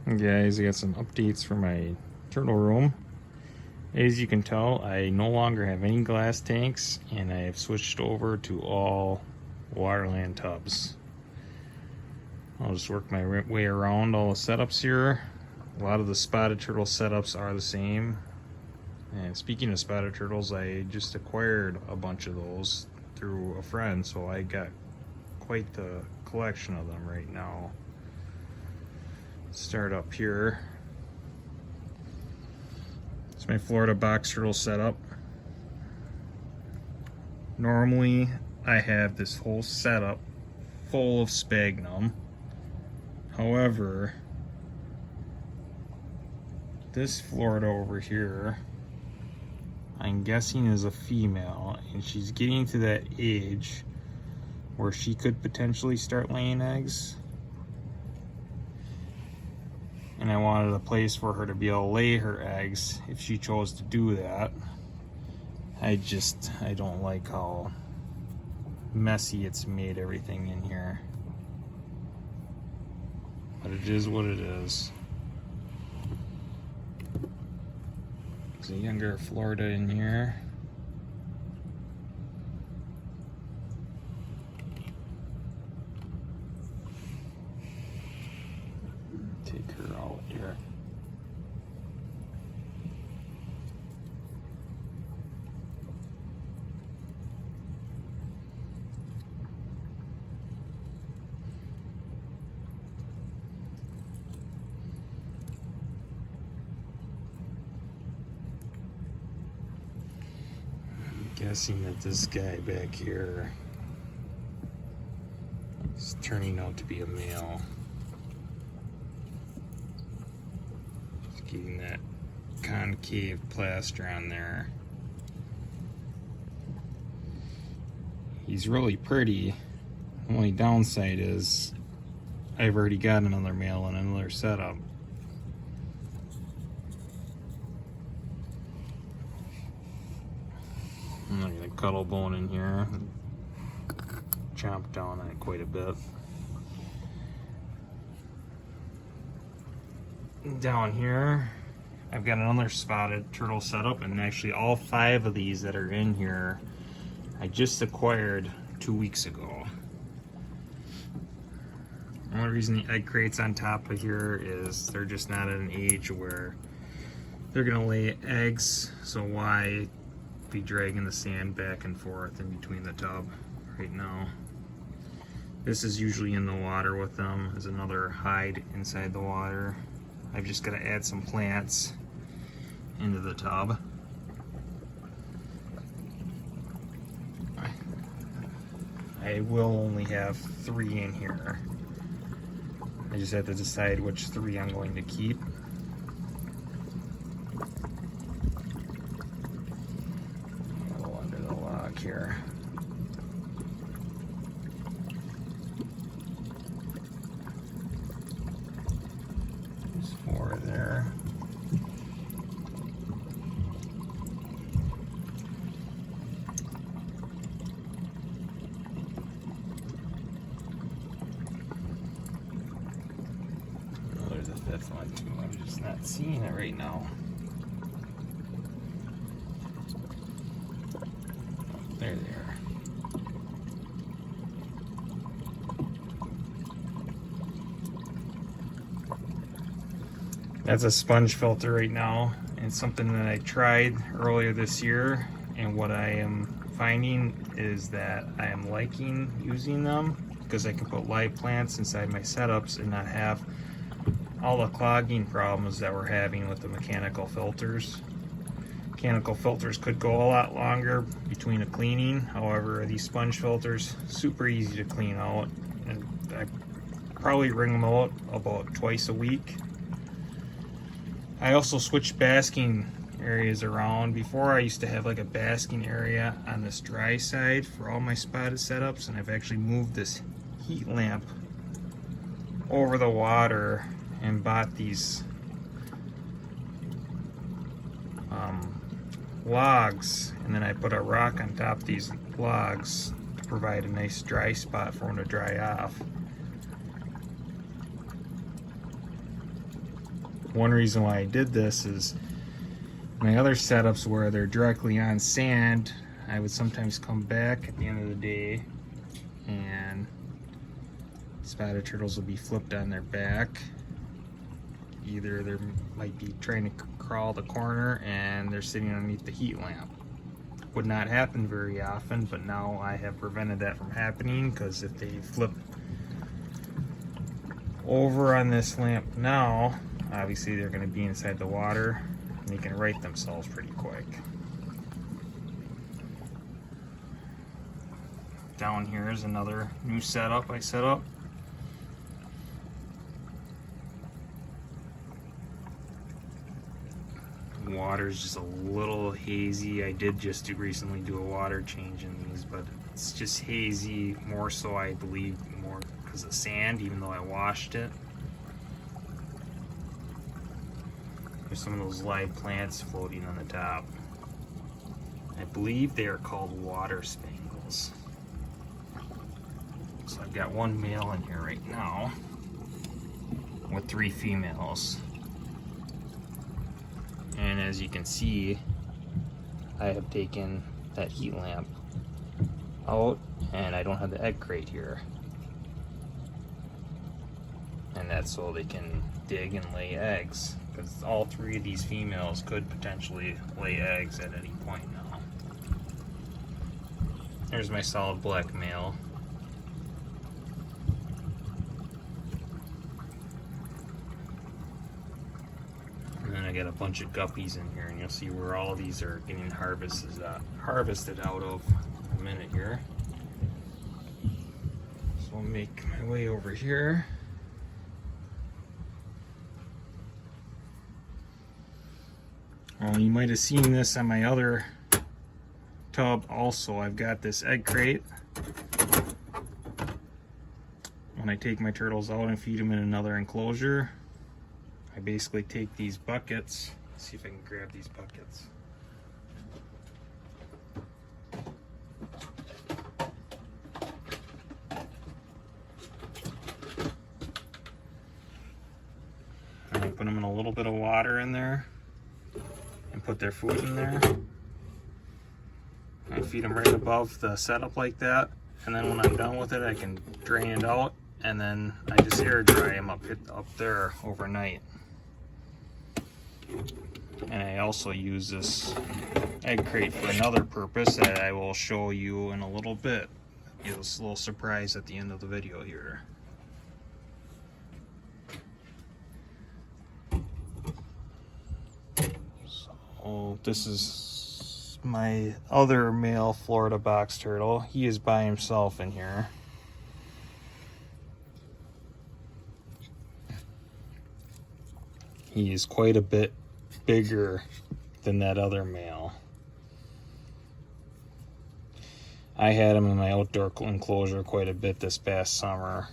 Guys, I got some updates for my turtle room. As you can tell, I no longer have any glass tanks, and I have switched over to all waterland tubs. I'll just work my way around all the setups here. A lot of the spotted turtle setups are the same. And speaking of spotted turtles, I just acquired a bunch of those through a friend, so I got quite the collection of them right now. Start up here. It's my Florida box turtle setup. Normally I have this whole setup full of sphagnum. However, this Florida over here, I'm guessing is a female, and she's getting to that age where she could potentially start laying eggs. And I wanted a place for her to be able to lay her eggs if she chose to do that. I don't like how messy it's made everything in here. But it is what it is. There's a younger Florida in here. Take her out here. I'm guessing that this guy back here is turning out to be a male. Getting that concave plaster on there. He's really pretty. The only downside is I've already got another male in another setup. I'm gonna cuddle bone in here and chomp down on it quite a bit. Down here I've got another spotted turtle setup, and actually all 5 of these that are in here I just acquired 2 weeks ago. The only reason the egg crates on top of here is they're just not at an age where they're gonna lay eggs, so why be dragging the sand back and forth in between the tub right now. This is usually in the water with them. There's another hide inside the water. I've just got to add some plants into the tub. I will only have 3 in here. I just have to decide which 3 I'm going to keep. Go under the log here. There's 4 there. Oh, there's a 5th one too. I'm just not seeing it right now. There they are. That's a sponge filter right now. It's something that I tried earlier this year, and what I am finding is that I am liking using them because I can put live plants inside my setups and not have all the clogging problems that we're having with the mechanical filters. Mechanical filters could go a lot longer between a cleaning. However, these sponge filters, super easy to clean out, and I probably wring them out about twice a week. I also switched basking areas around. Before, I used to have like a basking area on this dry side for all my spotted setups, and I've actually moved this heat lamp over the water and bought these logs, and then I put a rock on top of these logs to provide a nice dry spot for them to dry off. one reason why I did this is my other setups where they're directly on sand, I would sometimes come back at the end of the day and spotted turtles will be flipped on their back. Either they might be trying to crawl the corner and they're sitting underneath the heat lamp. Would not happen very often, but now I have prevented that from happening, because if they flip over on this lamp now, obviously they're going to be inside the water and they can right themselves pretty quick. Down here is another new setup I set up. Water's just a little hazy. I did just recently do a water change in these, but it's just hazy, more so I believe more because of sand, even though I washed it. There's some of those live plants floating on the top. I believe they are called water spangles. So I've got one male in here right now with 3 females. And as you can see, I have taken that heat lamp out and I don't have the egg crate here. And that's so they can dig and lay eggs, because all 3 of these females could potentially lay eggs at any point now. There's my solid black male. I got a bunch of guppies in here, and you'll see where all of these are getting harvested out of in a minute here. So I'll make my way over here. You might have seen this on my other tub also. I've got this egg crate. When I take my turtles out and feed them in another enclosure, I basically take these buckets. Let's see if I can grab these buckets. And I put them in a little bit of water in there and put their food in there. I feed them right above the setup like that, and then when I'm done with it, I can drain it out, and then I just air dry them up there overnight. And I also use this egg crate for another purpose that I will show you in a little bit. It's a little surprise at the end of the video here. So this is my other male Florida box turtle. He is by himself in here. He is quite a bit bigger than that other male. I had him in my outdoor enclosure quite a bit this past summer.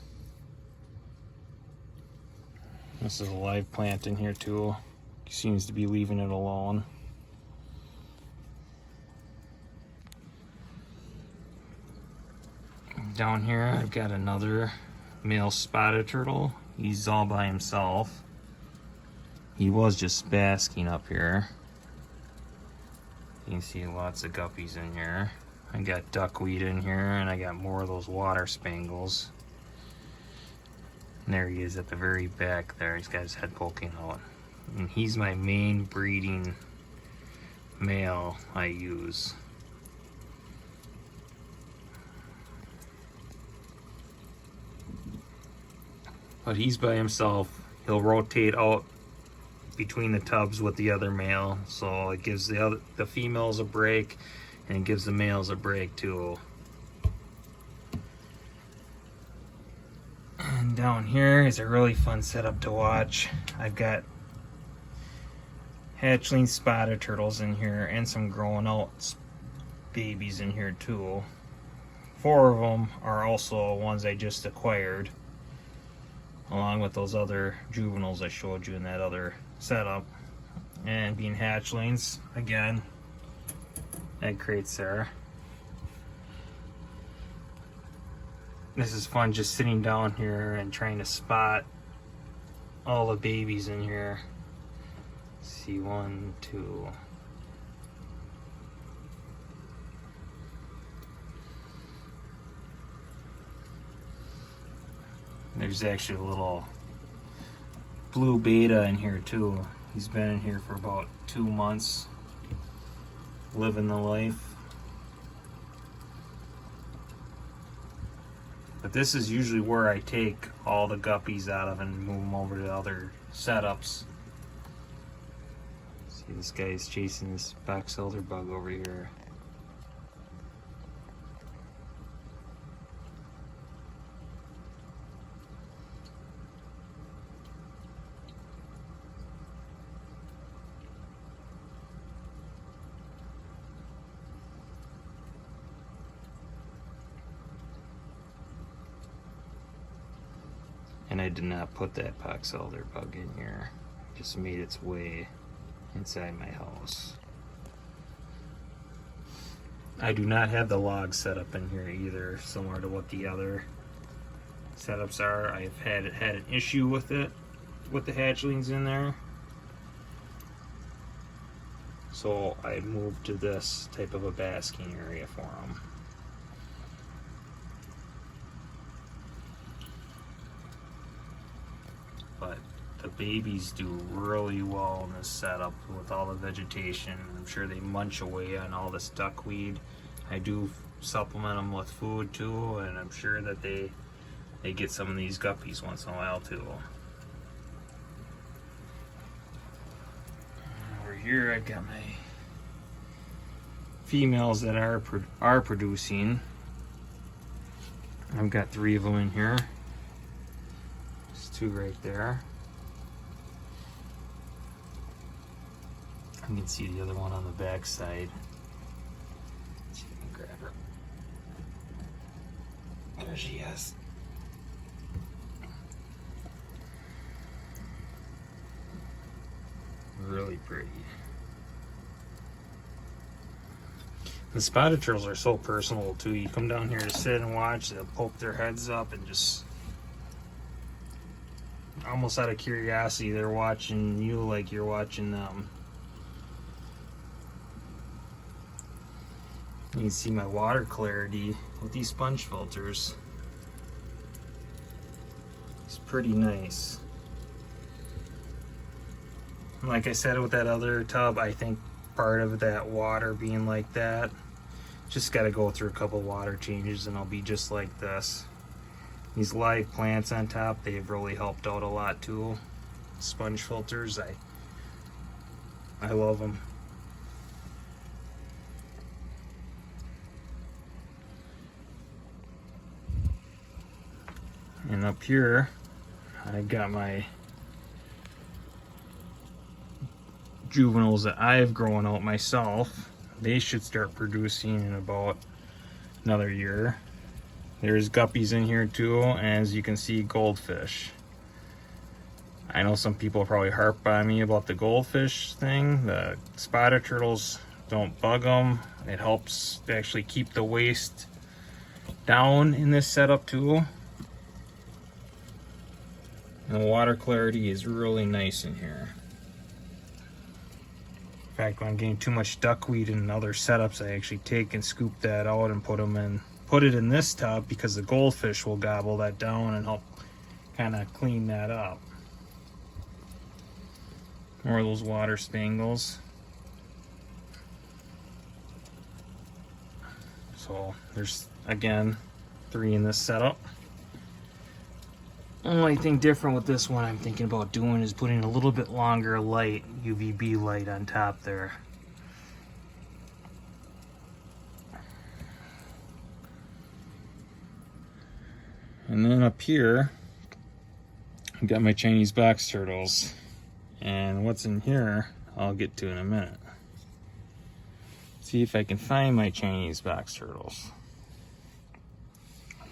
This is a live plant in here too. He seems to be leaving it alone. Down here I've got another male spotted turtle. He's all by himself. He was just basking up here. You can see lots of guppies in here. I got duckweed in here, and I got more of those water spangles. And there he is at the very back there. He's got his head poking out. And he's my main breeding male I use. But he's by himself. He'll rotate out between the tubs with the other male, so it gives the females a break, and it gives the males a break too. And down here is a really fun setup to watch. I've got hatchling spotted turtles in here and some growing out babies in here too. 4 of them are also ones I just acquired, along with those other juveniles I showed you in that other setup. And being hatchlings, again, egg crates there. This is fun just sitting down here and trying to spot all the babies in here. See, 1, 2. There's actually a little blue beta in here too. He's been in here for about 2 months, living the life. But this is usually where I take all the guppies out of and move them over to other setups. See, this guy's chasing this box elder bug over here. And I did not put that box elder bug in here. It just made its way inside my house. I do not have the log set up in here either, similar to what the other setups are. I've had an issue with it, with the hatchlings in there. So I moved to this type of a basking area for them. But the babies do really well in this setup with all the vegetation. I'm sure they munch away on all this duckweed. I do supplement them with food too, and I'm sure that they get some of these guppies once in a while too. Over here I've got my females that are producing. I've got 3 of them in here. 2 right there. You can see the other one on the back side. See if I can grab her. There she is. Really pretty. The spotted turtles are so personal too. You come down here to sit and watch, they'll poke their heads up and just, almost out of curiosity, they're watching you like you're watching them. You can see my water clarity with these sponge filters. It's pretty nice. And like I said with that other tub, I think part of that water being like that, just got to go through a couple water changes and I'll be just like this. These live plants on top, they've really helped out a lot too. Sponge filters, I love them. And up here, I got my juveniles that I've grown out myself. They should start producing in about another year. There's guppies in here too, and as you can see, goldfish. I know some people probably harp on me about the goldfish thing. The spotted turtles don't bug them. It helps to actually keep the waste down in this setup too. And the water clarity is really nice in here. In fact, when I'm getting too much duckweed in other setups, I actually take and scoop that out and put it in this tub, because the goldfish will gobble that down and help kind of clean that up. More of those water spangles. So there's, again, 3 in this setup. Only thing different with this one I'm thinking about doing is putting a little bit longer light, UVB light on top there. And then up here, I've got my Chinese box turtles. And what's in here, I'll get to in a minute. See if I can find my Chinese box turtles.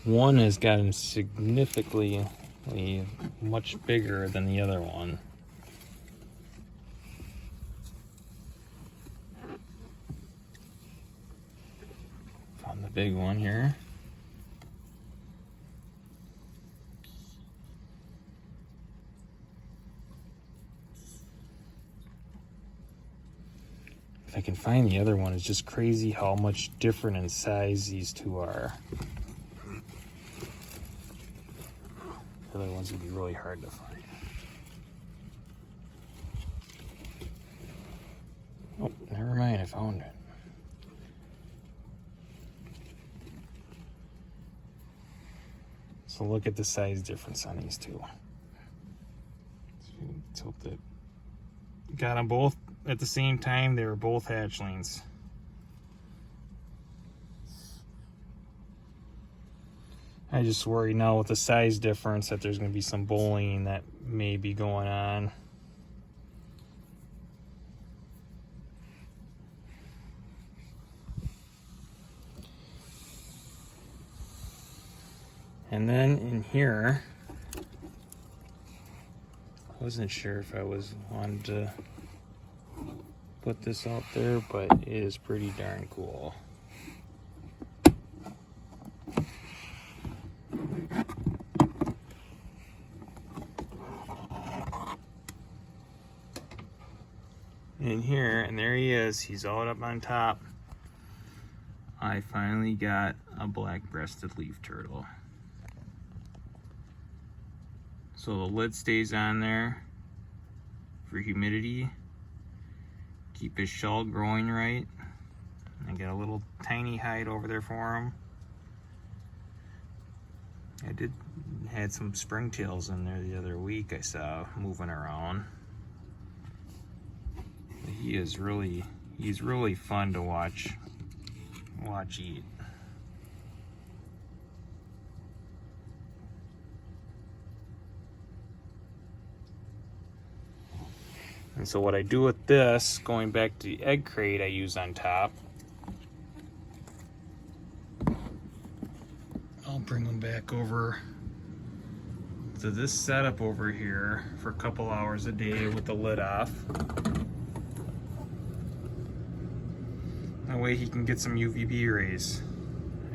One has gotten significantly much bigger than the other one. Found the big one here. If I can find the other one, it's just crazy how much different in size these two are. The other ones would be really hard to find. Oh, never mind, I found it. So look at the size difference on these two. Tilt it. Got them both at the same time. They were both hatchlings. I just worry now with the size difference that there's going to be some bullying that may be going on. And then in here, I wasn't sure if I wanted to put this out there, but it is pretty darn cool. In here, and there he is, he's all up on top. I finally got a black-breasted leaf turtle. So the lid stays on there for humidity. Keep his shell growing right. I got a little tiny hide over there for him. I had some springtails in there the other week I saw moving around. He's really fun to watch eat. And so what I do with this, going back to the egg crate I use on top, I'll bring them back over to this setup over here for a couple hours a day with the lid off. That way he can get some UVB rays.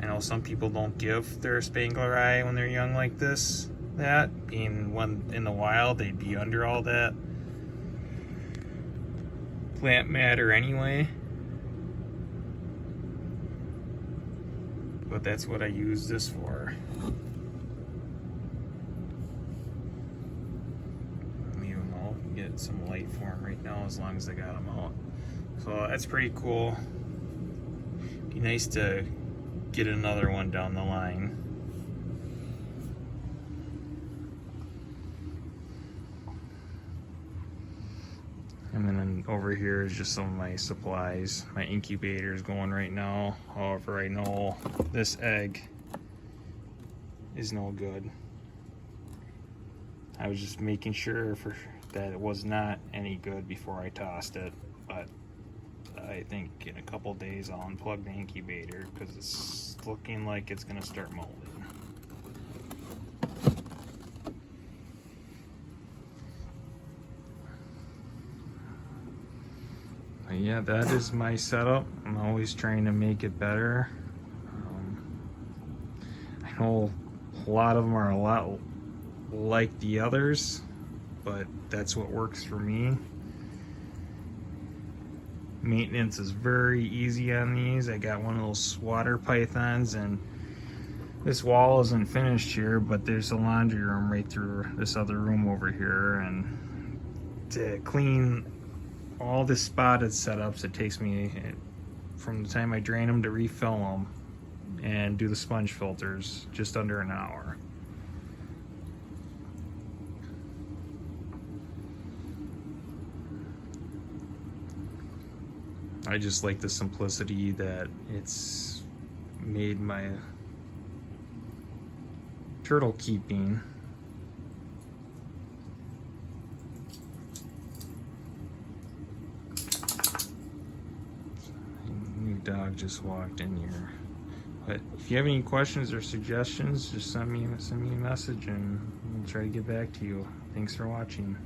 I know some people don't give their spangler eye when they're young like this, being when in the wild they'd be under all that plant matter anyway. But that's what I use this for. Leave them out and get some light for them right now as long as I got them out. So that's pretty cool. Be nice to get another one down the line. And then over here is just some of my supplies. My incubator is going right now. However, I know this egg is no good. I was just making sure that it was not any good before I tossed it. But I think in a couple days I'll unplug the incubator because it's looking like it's going to start molding. But yeah, that is my setup. I'm always trying to make it better. I know a lot of them are a lot like the others, but that's what works for me. Maintenance is very easy on these. I got one of those water pythons, and this wall isn't finished here, but there's a laundry room right through this other room over here, and to clean all the spotted setups, it takes me from the time I drain them to refill them and do the sponge filters just under an hour. I just like the simplicity that it's made my turtle keeping. New dog just walked in here. But if you have any questions or suggestions, just send me a message and I'll try to get back to you. Thanks for watching.